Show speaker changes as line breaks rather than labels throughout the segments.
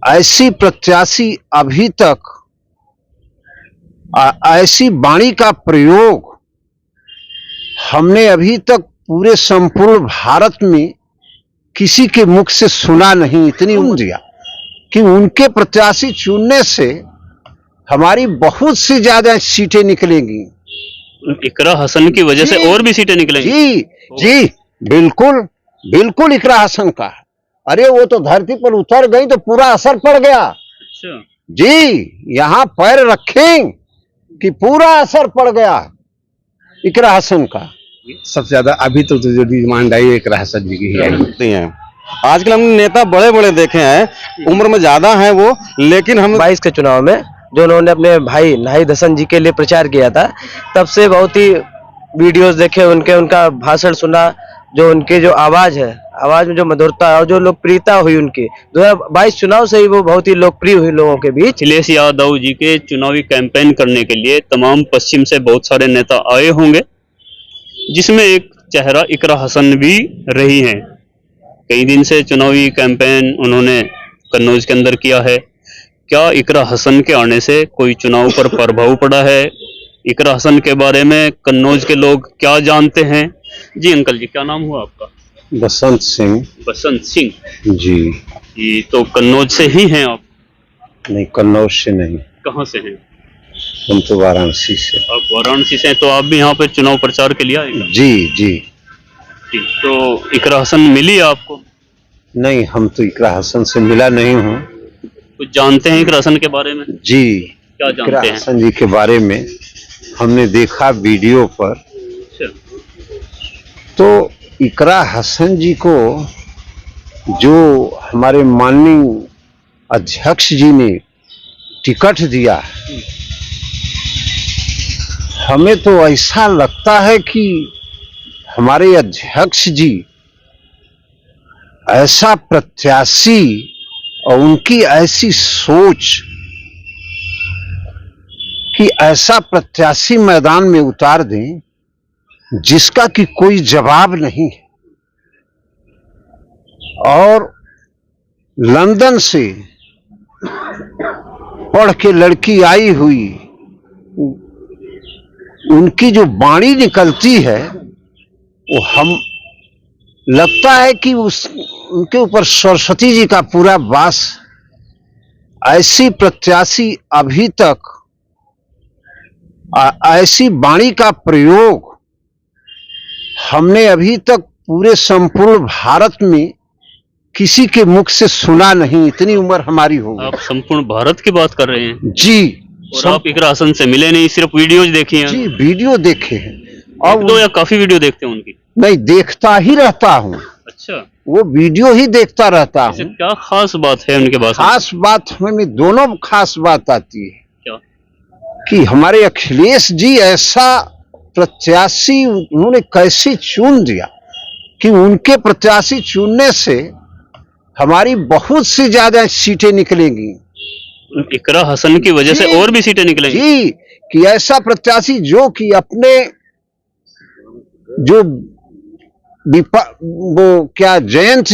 ऐसी प्रत्याशी अभी तक ऐसी वाणी का प्रयोग हमने अभी तक पूरे संपूर्ण भारत में किसी के मुख से सुना नहीं। इतनी दिया कि उनके प्रत्याशी चुनने से हमारी बहुत सी ज्यादा सीटें निकलेंगी।
इकरा हसन की वजह से और भी सीटें निकलेंगी।
जी जी बिल्कुल बिल्कुल इकरा हसन का। अरे वो तो धरती पर उतर गई तो पूरा असर पड़ गया।
अच्छा
जी, यहाँ पैर रखें कि पूरा असर पड़ गया इकरा हसन का।
सबसे ज्यादा अभी तो जो डिमांड आई इकरा हसन जी की ही आई है। आजकल हमने नेता बड़े बड़े देखे हैं, उम्र में ज्यादा हैं वो, लेकिन हम
22 के चुनाव में जो उन्होंने अपने भाई नाहिद हसन जी के लिए प्रचार किया था, तब से बहुत ही वीडियोस देखे उनका भाषण सुना। जो उनके जो आवाज है, आवाज में जो मधुरता और जो लोकप्रियता हुई उनकी 2022 चुनाव से ही वो बहुत ही लोकप्रिय हुई लोगों के बीच।
अखिलेश यादव जी के चुनावी कैंपेन करने के लिए तमाम पश्चिम से बहुत सारे नेता आए होंगे, जिसमें एक चेहरा इकरा हसन भी रही हैं। कई दिन से चुनावी कैंपेन उन्होंने कन्नौज के अंदर किया है। क्या इकरा हसन के आने से कोई चुनाव पर प्रभाव पड़ा है? इकरा हसन के बारे में कन्नौज के लोग क्या जानते हैं? जी अंकल जी, क्या नाम हुआ आपका?
बसंत सिंह।
बसंत सिंह
जी
तो कन्नौज से ही हैं आप?
नहीं, कन्नौज से नहीं।
कहाँ से हैं?
हम तो वाराणसी से।
आप वाराणसी से हैं, तो आप भी यहाँ पे चुनाव प्रचार के लिए आए?
जी।
तो इकरा हसन मिली आपको?
नहीं, हम तो इकरा हसन से मिला नहीं हूँ।
कुछ जानते हैं इकरा हसन के बारे में?
जी,
क्या
इकरा
जानते हैं?
हसन जी के बारे में हमने देखा वीडियो पर। तो इकरा हसन जी को जो हमारे माननीय अध्यक्ष जी ने टिकट दिया, हमें तो ऐसा लगता है कि हमारे अध्यक्ष जी ऐसा प्रत्याशी और उनकी ऐसी सोच कि ऐसा प्रत्याशी मैदान में उतार दें जिसका कि कोई जवाब नहीं है। और लंदन से पढ़ के लड़की आई हुई, उनकी जो वाणी निकलती है वो हम लगता है कि उनके ऊपर सरस्वती जी का पूरा वास। ऐसी प्रत्याशी अभी तक ऐसी वाणी का प्रयोग हमने अभी तक पूरे संपूर्ण भारत में किसी के मुख से सुना नहीं। इतनी उम्र हमारी हो गई।
आप संपूर्ण भारत की बात कर रहे हैं?
जी।
और आप इकरा हसन से मिले नहीं, सिर्फ वीडियोज देखी हैं?
जी, वीडियो देखे हैं।
और दो या काफी वीडियो देखते हैं उनकी?
नहीं, देखता ही रहता हूँ।
अच्छा,
वो वीडियो ही देखता रहता हूँ।
क्या खास बात है उनके पास?
खास बात हमें दोनों खास बात आती है।
क्या?
कि हमारे अखिलेश जी ऐसा प्रत्याशी उन्होंने कैसे चुन दिया कि उनके प्रत्याशी चुनने से हमारी बहुत सी ज्यादा सीटें निकलेंगी।
इकरा हसन की वजह से और भी सीटें निकलेंगी? जी,
कि ऐसा प्रत्याशी जो कि अपने जो वो क्या जयंत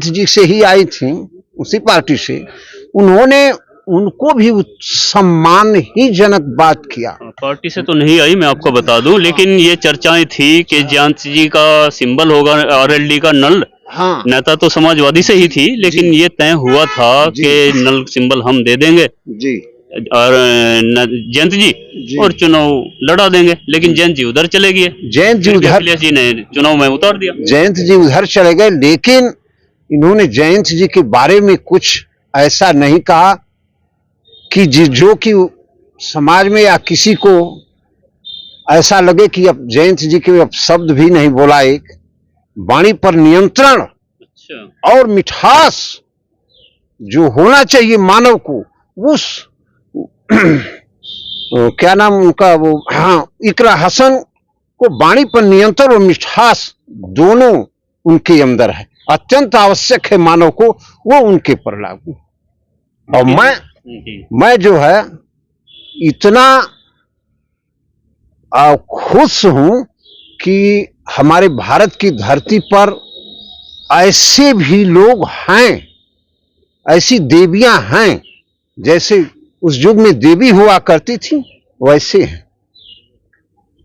जी से ही आई थी, उसी पार्टी से, उन्होंने उनको भी सम्मान ही जनक बात किया।
पार्टी से तो नहीं आई, मैं आपको बता दूं, लेकिन ये चर्चाएं थी कि जयंत जी का सिंबल होगा आरएलडी का नल।
हाँ,
नेता तो समाजवादी से ही थी, लेकिन ये तय हुआ था कि नल सिंबल हम दे देंगे
जी
और जयंत जी और चुनाव लड़ा देंगे। लेकिन जयंत जी उधर चले गए।
जयंत जी उधर,
अखिलेश जी ने चुनाव में उतार दिया।
जयंत जी उधर चले गए, लेकिन इन्होंने जयंत जी के बारे में कुछ ऐसा नहीं कहा कि जो कि समाज में या किसी को ऐसा लगे कि अब जयंत जी के अब शब्द भी नहीं बोला। एक वाणी पर नियंत्रण और मिठास जो होना चाहिए मानव को, उस क्या नाम उनका वो, हाँ, इकरा हसन को वाणी पर नियंत्रण और मिठास दोनों उनके अंदर है। अत्यंत आवश्यक है मानव को, वो उनके पर लागू। और मैं जो है इतना खुश हूं कि हमारे भारत की धरती पर ऐसे भी लोग हैं, ऐसी देवियां हैं, जैसे उस युग में देवी हुआ करती थी वैसे हैं।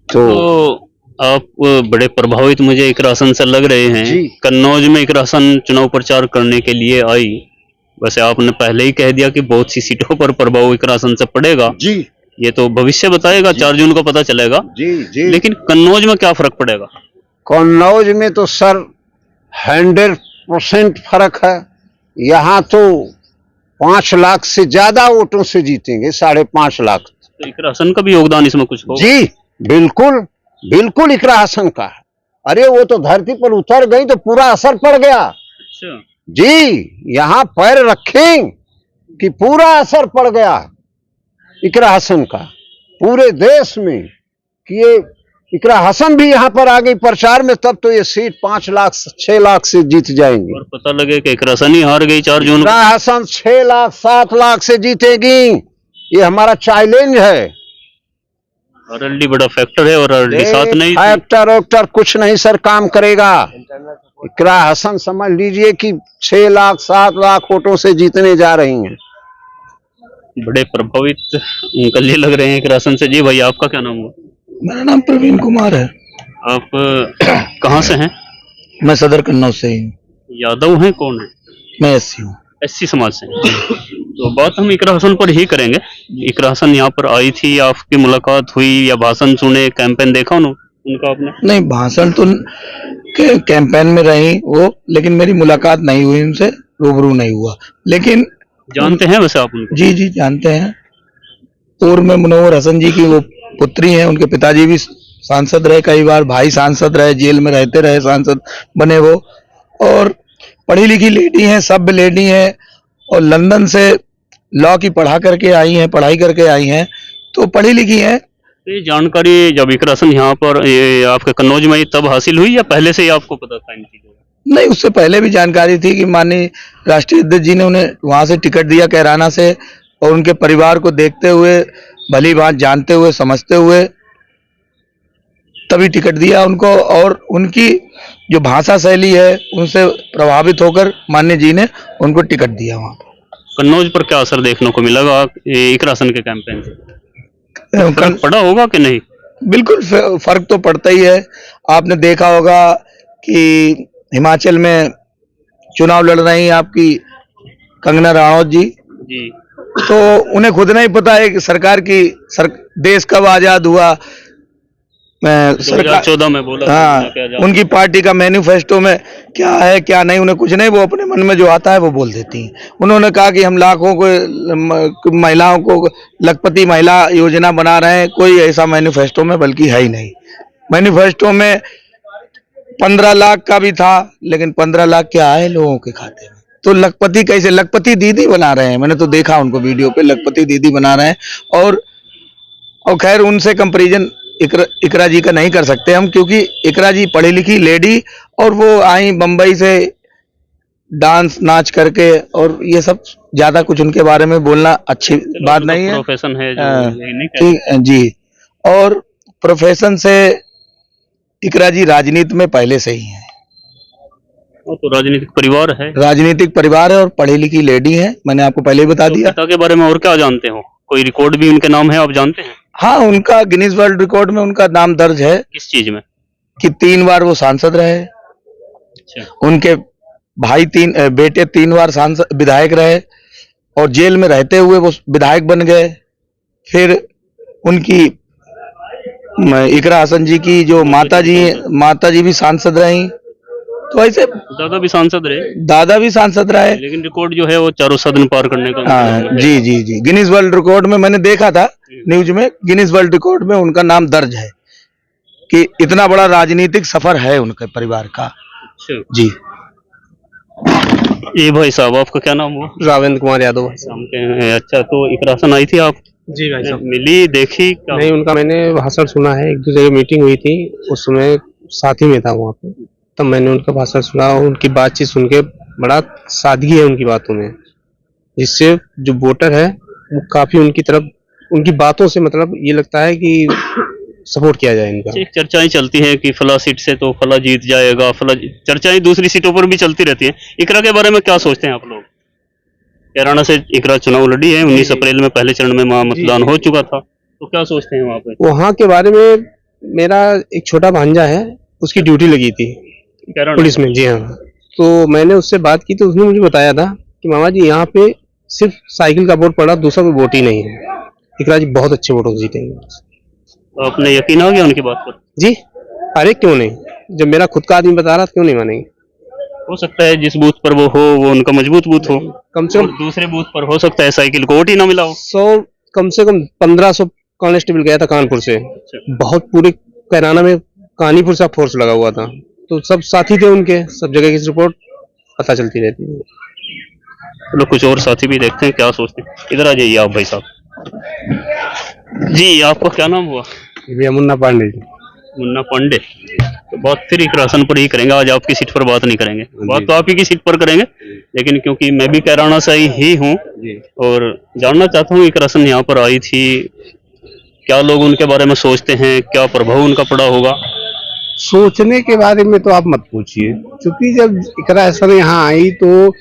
तो
आप बड़े प्रभावित मुझे इकरा हसन से लग रहे हैं।
जी।
कन्नौज में इकरा हसन चुनाव प्रचार करने के लिए आई। वैसे आपने पहले ही कह दिया कि बहुत सी सीटों पर प्रभाव इकरा हसन से पड़ेगा।
जी
ये तो भविष्य बताएगा, 4 जून को पता चलेगा।
जी जी।
लेकिन कन्नौज में क्या फर्क पड़ेगा?
कन्नौज में तो सर 100% फर्क है। यहाँ तो 5 लाख से ज्यादा वोटों से जीतेंगे, 5.5 लाख।
तो इकरा हसन का भी योगदान इसमें कुछ होगा?
जी बिल्कुल बिल्कुल इकरा हसन का है। अरे वो तो धरती पर उतर गई तो पूरा असर पड़ गया।
अच्छा।
जी, यहाँ पैर रखें कि पूरा असर पड़ गया इकरा हसन का पूरे देश में, कि ये इकरा हसन भी यहाँ पर आ गई प्रचार में, तब तो ये सीट 5 लाख 6 लाख से जीत जाएंगे।
और पता लगे कि इकरा हसन ही हार गई 4 जून को।
इकरा हसन 6 लाख 7 लाख से जीतेगी, ये हमारा चैलेंज है।
अरल्डी बड़ा फैक्टर है और अरल्डी साथ नहीं थी।
फैक्टर कुछ नहीं सर काम करेगा। इकरा हसन समझ लीजिए कि 6 लाख 7 लाख वोटों से जीतने जा रही हैं।
बड़े प्रभावित अंकल जी लग रहे हैं इकरा हसन से। जी भाई, आपका क्या नाम हुआ?
मेरा नाम प्रवीण कुमार है।
आप कहाँ से हैं?
मैं सदर कन्नौज से ही हूँ।
यादव हैं? कौन है?
मैं एससी हूँ।
एससी समाज से। तो बात हम इकरा हसन पर ही करेंगे। इकरा हसन यहाँ पर आई थी, आपकी मुलाकात हुई या भाषण सुने, कैंपेन देखा उनका आपने?
नहीं, भाषण तो के कैंपेन में रही वो, लेकिन मेरी मुलाकात नहीं हुई उनसे, रूबरू नहीं हुआ। लेकिन
जानते हैं वैसे आप उनको?
जी जी जानते हैं। पूर्व में मुनव्वर हसन जी की वो पुत्री हैं, उनके पिताजी भी सांसद रहे कई बार, भाई सांसद रहे, जेल में रहते रहे, सांसद बने वो। और पढ़ी लिखी लेडी हैं, सभ्य लेडी हैं, और लंदन से लॉ की पढ़ाई करके आई हैं, तो पढ़ी लिखी हैं।
ये जानकारी जब इकरा हसन यहाँ पर ये आपके कन्नौज में आई तब हासिल हुई या पहले से ही आपको पता था इन चीजों का?
नहीं, उससे पहले भी जानकारी थी कि माननीय राष्ट्रीय अध्यक्ष जी ने उन्हें वहां से टिकट दिया कैराना से, और उनके परिवार को देखते हुए, भली भांति जानते हुए, समझते हुए तभी टिकट दिया उनको। और उनकी जो भाषा शैली है उनसे प्रभावित होकर माननीय जी ने उनको टिकट दिया वहां पर।
कन्नौज पर क्या असर देखने को मिलेगा इकरा हसन के कैंपेन से? फर्क पड़ा होगा कि नहीं?
बिल्कुल फर्क तो पड़ता ही है। आपने देखा होगा कि हिमाचल में चुनाव लड़ रही आपकी कंगना रनौत जी, तो उन्हें खुद नहीं पता है कि सरकार की देश कब आजाद हुआ।
2014 में बोला
हाँ, उनकी पार्टी का मैनिफेस्टो में क्या है क्या नहीं, उन्हें कुछ नहीं, वो अपने मन में जो आता है वो बोल देती हैं। उन्होंने कहा कि हम लाखों को महिलाओं को लखपति महिला योजना बना रहे हैं, कोई ऐसा मैनिफेस्टो में बल्कि है ही नहीं। मैनिफेस्टो में 15 लाख का भी था, लेकिन 15 लाख क्या है लोगों के खाते में। तो लखपति कैसे, लखपति दीदी बना रहे हैं, मैंने तो देखा उनको वीडियो पे, लखपति दीदी बना रहे हैं। और खैर उनसे कंपैरिजन इकरा जी का नहीं कर सकते हम, क्योंकि इकरा जी पढ़ी लिखी लेडी, और वो आई बम्बई से डांस नाच करके, और ये सब ज्यादा कुछ उनके बारे में बोलना अच्छी बात नहीं है।
प्रोफेशन है
ठीक जी। और प्रोफेशन से इकरा जी राजनीति में पहले से ही है,
तो राजनीतिक परिवार है।
राजनीतिक परिवार है और पढ़ी लिखी लेडी है, मैंने आपको पहले ही बता दिया।
पिता के बारे में और क्या जानते हो? कोई रिकॉर्ड भी उनके नाम है, आप जानते हैं?
हाँ, उनका गिनीज वर्ल्ड रिकॉर्ड में उनका नाम दर्ज है।
किस चीज में?
कि 3 बार वो सांसद रहे।
अच्छा।
उनके भाई बेटे 3 बार सांसद विधायक रहे, और जेल में रहते हुए वो विधायक बन गए। फिर उनकी इकरा हसन जी की जो माता जी भी सांसद रही। तो ऐसे
दादा भी सांसद रहे?
दादा भी सांसद रहे,
लेकिन रिकॉर्ड जो है वो 4 सदन पार करने का।
हाँ जी जी जी, गिनीज वर्ल्ड रिकॉर्ड में मैंने देखा था न्यूज में, गिनीज वर्ल्ड रिकॉर्ड में उनका नाम दर्ज है कि इतना बड़ा राजनीतिक सफर है उनके परिवार का।
अच्छा
जी।
ये भाई साहब, आपका क्या नाम हुआ?
रावेंद्र कुमार यादव।
अच्छा, तो इकरा हसन आई थी, आप
जी भाई साहब।
मिली, देखी?
नहीं, उनका मैंने भाषण सुना है, एक दो जगह मीटिंग हुई थी, उस समय साथ ही में था वहाँ पे, तब मैंने उनका भाषण सुना और उनकी बातचीत सुन के बड़ा सादगी है उनकी बातों में, जिससे जो वोटर है वो काफी उनकी तरफ, उनकी बातों से मतलब ये लगता है कि सपोर्ट किया जाए इनका।
एक चर्चाएं चलती हैं कि फला सीट से तो फला जीत जाएगा, फला चर्चाएं दूसरी सीटों पर भी चलती रहती हैं। इकरा के बारे में क्या सोचते हैं आप लोग? कैराना से इकरा चुनाव लड़ी है 19 अप्रैल में, पहले चरण में वहाँ मतदान हो चुका था, तो क्या सोचते हैं वहाँ पे?
वहाँ के बारे में मेरा एक छोटा भांजा है, उसकी ड्यूटी लगी थी
कैराना
पुलिस में। जी हाँ, तो मैंने उससे बात की तो उसने मुझे बताया था कि मामा जी यहाँ पे सिर्फ साइकिल का वोट पड़ा, दूसरा कोई वोट ही नहीं है। इकरा जी बहुत अच्छे वोटों से जीतेंगे।
तो आपने यकीन आ गया उनकी बात पर?
जी, अरे क्यों नहीं, जब मेरा खुद का आदमी बता रहा था क्यों नहीं मानेंगे।
हो सकता है जिस बूथ पर वो हो वो उनका मजबूत बूथ हो,
कम से
और
कम
दूसरे बूथ पर हो सकता है साइकिल को वोट ही ना मिला हो।
100 कम से कम 1500 कांस्टेबल गया था कानपुर से, बहुत पूरे कैराना में कानीपुर से फोर्स लगा हुआ था, तो सब साथी थे उनके, सब जगह की रिपोर्ट पता चलती रहती है।
चलो कुछ और साथी भी देखते हैं क्या सोचते हैं। इधर आ जाइए आप भाई साहब। जी, आपका क्या नाम हुआ?
मुन्ना पांडे जी।
मुन्ना पांडे। तो बात फिर एक राशन पर ही करेंगे, आज आपकी सीट पर बात नहीं करेंगे, बात तो आप ही की सीट पर करेंगे, लेकिन क्योंकि मैं भी कैराना से ही हूँ और जानना चाहता हूँ एक राशन यहाँ पर आई थी, क्या लोग उनके बारे में सोचते हैं, क्या प्रभाव उनका पड़ा होगा?
सोचने के बारे में तो आप मत पूछिए, क्योंकि जब इकरा हसन यहाँ आई तो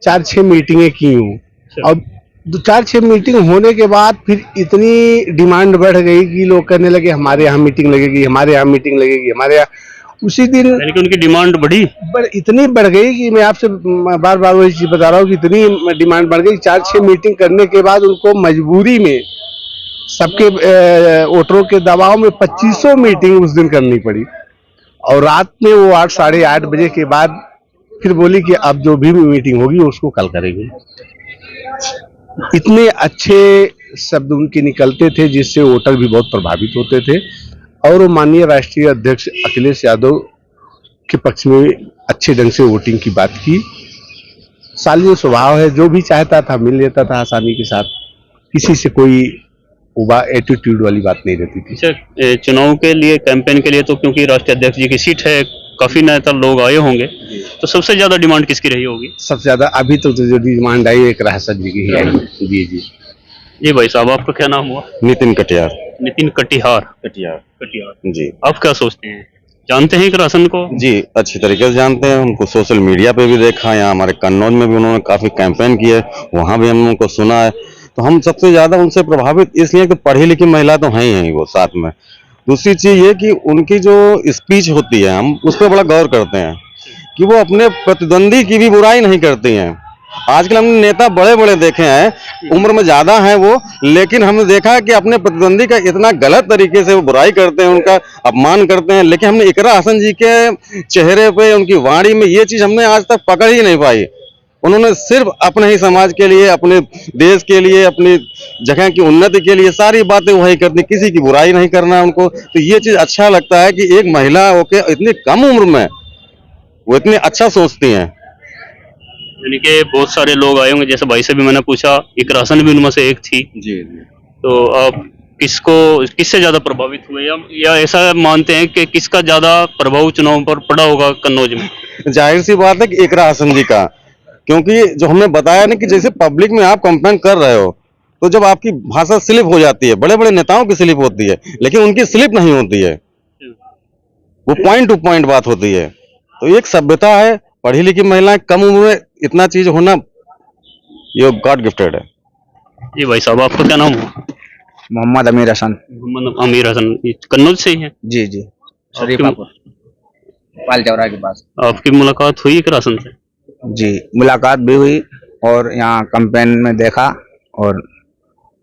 4-6 मीटिंगें की हूँ, और 4-6 मीटिंग होने के बाद फिर इतनी डिमांड बढ़ गई कि लोग कहने लगे हमारे यहाँ मीटिंग लगेगी, हमारे यहाँ मीटिंग लगेगी, हमारे यहाँ। उसी दिन
यानी कि उनकी डिमांड बढ़ी,
इतनी बढ़ गई कि मैं आपसे बार बार वही चीज बता रहा हूँ कि इतनी डिमांड बढ़ गई। 4-6 मीटिंग करने के बाद उनको मजबूरी में सबके वोटरों के दबाव में 2500 मीटिंग उस दिन करनी पड़ी, और रात में वो 8 साढ़े 8 बजे के बाद फिर बोली कि अब जो भी मीटिंग होगी उसको कल करेंगे। इतने अच्छे शब्द उनके निकलते थे जिससे वोटर भी बहुत प्रभावित होते थे, और वो माननीय राष्ट्रीय अध्यक्ष अखिलेश यादव के पक्ष में अच्छे ढंग से वोटिंग की बात की। सालियो स्वभाव है, जो भी चाहता था मिल लेता था आसानी के साथ, किसी से कोई एटीट्यूड वाली बात नहीं रहती थी।
अच्छा, चुनाव के लिए कैंपेन के लिए तो क्योंकि राष्ट्रीय अध्यक्ष जी की सीट है, काफी नेता लोग आए होंगे, तो सबसे ज्यादा डिमांड किसकी रही होगी?
सबसे ज्यादा अभी तो जो डिमांड आई एक राहसत जी की ही आई। जी जी
जी भाई साहब, आपका क्या नाम हुआ?
नितिन कटियार।
नितिन कटिहार।
कटियार
कटिहार
जी।
आप क्या सोचते हैं, जानते हैं कि राशन को?
जी, अच्छी तरीके से जानते हैं उनको, सोशल मीडिया पे भी देखा, यहाँ हमारे कन्नौज में भी उन्होंने काफी कैंपेन किया है, वहाँ भी हम उनको सुना है। तो हम सबसे ज्यादा उनसे प्रभावित इसलिए कि पढ़ी लिखी महिला तो हैं ही वो साथ में। दूसरी चीज ये कि उनकी जो स्पीच होती है हम उस पर बड़ा गौर करते हैं कि वो अपने प्रतिद्वंदी की भी बुराई नहीं करती हैं। आजकल हमने नेता बड़े बड़े देखे हैं, उम्र में ज्यादा हैं वो, लेकिन हमने देखा है कि अपने प्रतिद्वंदी का इतना गलत तरीके से वो बुराई करते हैं, उनका अपमान करते हैं। लेकिन हमने इकरा हसन जी के चेहरे पे, उनकी वाणी में ये चीज हमने आज तक पकड़ ही नहीं पाई। उन्होंने सिर्फ अपने ही समाज के लिए, अपने देश के लिए, अपनी जगह की उन्नति के लिए सारी बातें वही करती, किसी की बुराई नहीं करना है उनको। तो ये चीज अच्छा लगता है कि एक महिला होके इतनी कम उम्र में वो इतनी अच्छा सोचती हैं।
यानी कि बहुत सारे लोग आए होंगे, जैसे भाई से भी मैंने पूछा, एक राशन भी उनमें से एक थी।
जी।
तो आप किससे ज्यादा प्रभावित हुए, या ऐसा मानते हैं कि किसका ज्यादा प्रभाव चुनाव पर पड़ा होगा कन्नौज में?
जाहिर सी बात है कि इकरा हसन जी का, क्योंकि जो हमने बताया ना कि जैसे पब्लिक में आप कंपेन कर रहे हो, तो जब आपकी भाषा स्लिप हो जाती है, बड़े बड़े नेताओं की स्लिप होती है, लेकिन उनकी स्लिप नहीं होती है, वो पॉइंट टू पॉइंट बात होती है। तो एक सभ्यता है, पढ़ी लिखी महिलाएं कम उम्र में इतना चीज होना ये गॉड गिफ्टेड है।
जी भाई साहब, आपका क्या नाम हुआ?
मोहम्मद अमीर हसन।
मोहम्मद अमीर हसन, ये कन्नौज से ही है?
जी जी, शरीफापुर पाल चौरा के पास।
आपकी मुलाकात हुई एक राशन से?
जी, मुलाकात भी हुई और यहाँ कैंपेन में देखा, और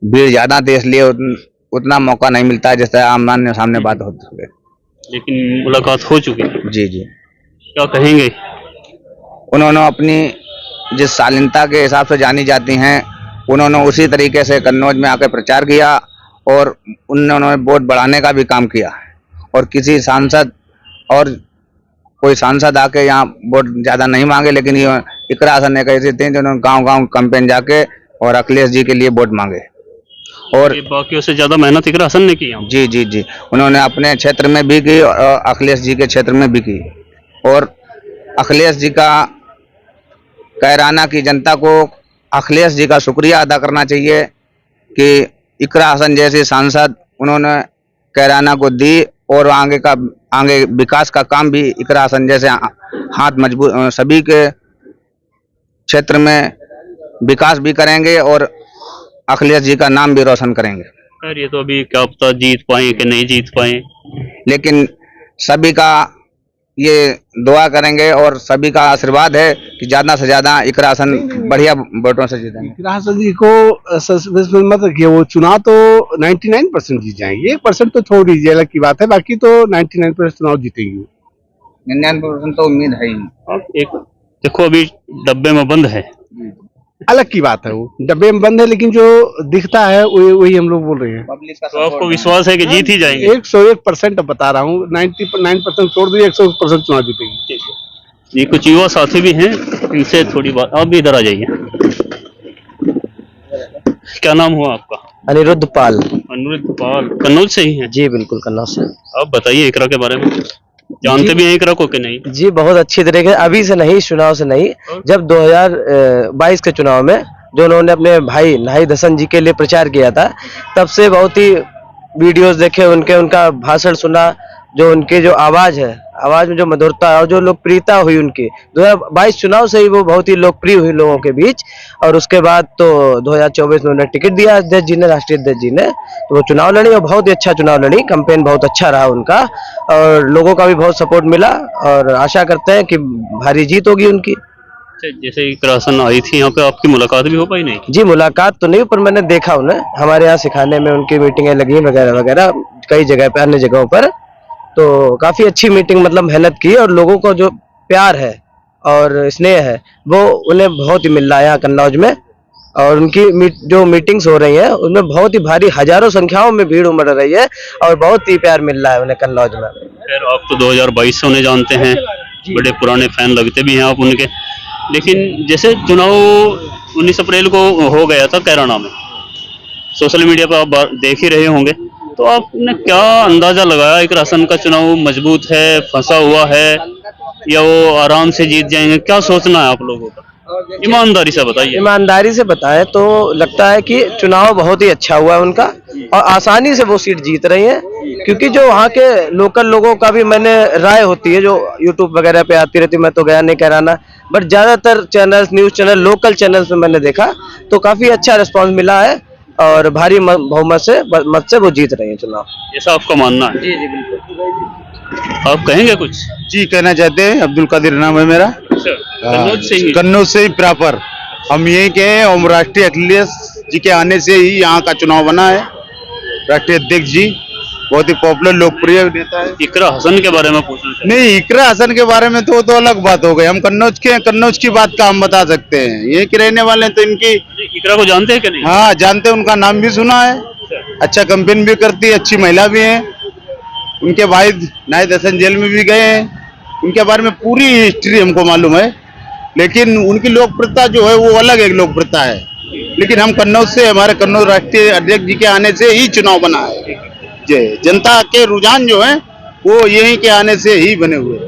भीड़ ज्यादा थी इसलिए उतना मौका नहीं मिलता जैसे आमने सामने बात होती है।
लेकिन मुलाकात हो चुकी है।
जी जी।
क्या कहेंगे?
उन्होंने अपनी जिस शालीनता के हिसाब से जानी जाती हैं, उन्होंने उसी तरीके से कन्नौज में आकर प्रचार किया, और उन्होंने वोट बढ़ाने का भी काम किया। और किसी सांसद और कोई सांसद आके यहाँ वोट ज्यादा नहीं मांगे, लेकिन ये इकरा हसन एक ऐसे थे जिन्होंने गांव गांव कैंपेन जाके और अखिलेश जी के लिए वोट मांगे। और
बाकियों से ज्यादा मेहनत इकरा हसन ने की।
जी जी जी, उन्होंने अपने क्षेत्र में भी की और अखिलेश जी के क्षेत्र में भी की। और अखिलेश जी का, कैराना की जनता को अखिलेश जी का शुक्रिया अदा करना चाहिए कि इकरा हसन जैसे सांसद उन्होंने कैराना को दी, और आगे विकास का काम भी इकरा हसन जैसे हाथ मजबूत सभी के क्षेत्र में विकास भी करेंगे और अखिलेश जी का नाम भी रोशन करेंगे।
खैर ये तो अभी क्या पता जीत पाए कि नहीं जीत पाए,
लेकिन सभी का ये दुआ करेंगे और सभी का आशीर्वाद है कि ज्यादा से ज्यादा इकरा हसन बढ़िया वोटों से जीतेंगे।
इकरा हसन जी को मत रखिए, वो चुनाव तो 99% जीत जाएंगे, 1% तो छोड़ दीजिए, अलग की बात है, बाकी तो 99% चुनाव जीतेंगे।
99% तो उम्मीद है ही।
अब एक देखो अभी डब्बे में बंद है,
अलग की बात है, वो डब्बे में बंद है, लेकिन जो दिखता है वही हम लोग बोल रहे हैं।
तो आपको विश्वास है कि जीत ही जाएंगे?
101% बता रहा हूँ, 99% छोड़ दीजिए, 100% चुनाव जीतेंगे।
ये कुछ युवा साथी भी हैं, इनसे थोड़ी बात। आप भी इधर आ जाइए। क्या नाम हुआ आपका?
अनिरुद्ध पाल।
अनिरुद्ध पाल, कन्नौज से ही हैं?
जी बिल्कुल, कन्नौज से।
आप बताइए इकरा के बारे में, जानते भी हैं इकरा को कि नहीं?
जी बहुत अच्छी तरीके, अभी से नहीं, चुनाव से नहीं, जब 2022 के चुनाव में जो उन्होंने अपने भाई नाहिद हसन जी के लिए प्रचार किया था, तब से बहुत ही वीडियोस देखे उनके, उनका भाषण सुना, जो उनके जो आवाज है, आवाज में जो मधुरता और जो लोकप्रियता हुई उनकी, 2022 चुनाव से ही वो बहुत ही लोकप्रिय हुई लोगों के बीच। और उसके बाद तो 2024 में उन्हें टिकट दिया अध्यक्ष जी ने, राष्ट्रीय अध्यक्ष जी ने, तो वो चुनाव लड़ी और बहुत ही अच्छा चुनाव लड़ी, कैंपेन बहुत अच्छा रहा उनका और लोगों का भी बहुत सपोर्ट मिला और आशा करते हैं कि भारी जीत होगी उनकी।
जैसे इकरा हसन आई थी यहाँ पे, आपकी मुलाकात भी हो पाई? नहीं
जी मुलाकात तो नहीं, पर मैंने देखा उन्हें, हमारे यहाँ सिखाने में उनकी मीटिंगें लगी वगैरह वगैरह कई जगह पे, अन्य जगहों पर, तो काफी अच्छी मीटिंग, मतलब मेहनत की और लोगों को जो प्यार है और स्नेह है वो उन्हें बहुत ही मिल रहा है यहाँ कन्नौज में। और उनकी जो मीटिंग्स हो रही है उनमें बहुत ही भारी हजारों संख्याओं में भीड़ उमड़ रही है और बहुत ही प्यार मिल रहा है उन्हें कन्नौज में।
फिर आप तो 2022 से उन्हें जानते हैं, बड़े पुराने फैन लगते भी हैं आप उनके, लेकिन जैसे चुनाव 19 अप्रैल को हो गया था कैराना में, सोशल मीडिया पर आप देख ही रहे होंगे, तो आपने क्या अंदाजा लगाया इकरा हसन का चुनाव मजबूत है, फंसा हुआ है, या वो आराम से जीत जाएंगे? क्या सोचना है आप लोगों का, ईमानदारी से बताइए।
ईमानदारी से बताएं तो लगता है कि चुनाव बहुत ही अच्छा हुआ है उनका और आसानी से वो सीट जीत रही है, क्योंकि जो वहाँ के लोकल लोगों का भी मैंने राय होती है जो यूट्यूब वगैरह पे आती रहती, मैं तो गया नहीं कैराना, बट ज्यादातर channels, news channel, local channels में मैंने देखा तो काफी अच्छा रिस्पॉन्स मिला है और भारी बहुमत से वो जीत रही है चुनाव,
ऐसा आपका मानना है?
जी जी बिल्कुल।
आप कहेंगे कुछ?
जी कहना चाहते हैं, अब्दुल कादिर नाम है मेरा, कन्नौज से ही प्रॉपर हम यही के हैं और राष्ट्रीय अखिलेश जी के आने से ही यहाँ का चुनाव बना है। राष्ट्रीय अध्यक्ष जी बहुत ही पॉपुलर लोकप्रिय नेता है।
इकरा हसन के बारे में पूछना चाहिए?
नहीं, इकरा हसन के बारे में तो अलग बात हो गई, हम कन्नौज के हैं, कन्नौज की बात का हम बता सकते हैं, यही के रहने वाले हैं, तो इनकी
इकरा को जानते हैं कि नहीं?
हाँ जानते हैं, उनका नाम भी सुना है, अच्छा कैंपेन भी करती है, अच्छी महिला भी है, उनके भाई नाहिद हसन जेल में भी गए हैं, उनके बारे में पूरी हिस्ट्री हमको मालूम है, लेकिन उनकी लोकप्रियता जो है वो अलग एक लोकप्रियता है। लेकिन हम कन्नौज से, हमारे कन्नौज राष्ट्रीय अध्यक्ष जी के आने से ही चुनाव बना है, जनता के रुझान जो है वो यहीं के आने से ही बने हुए हैं।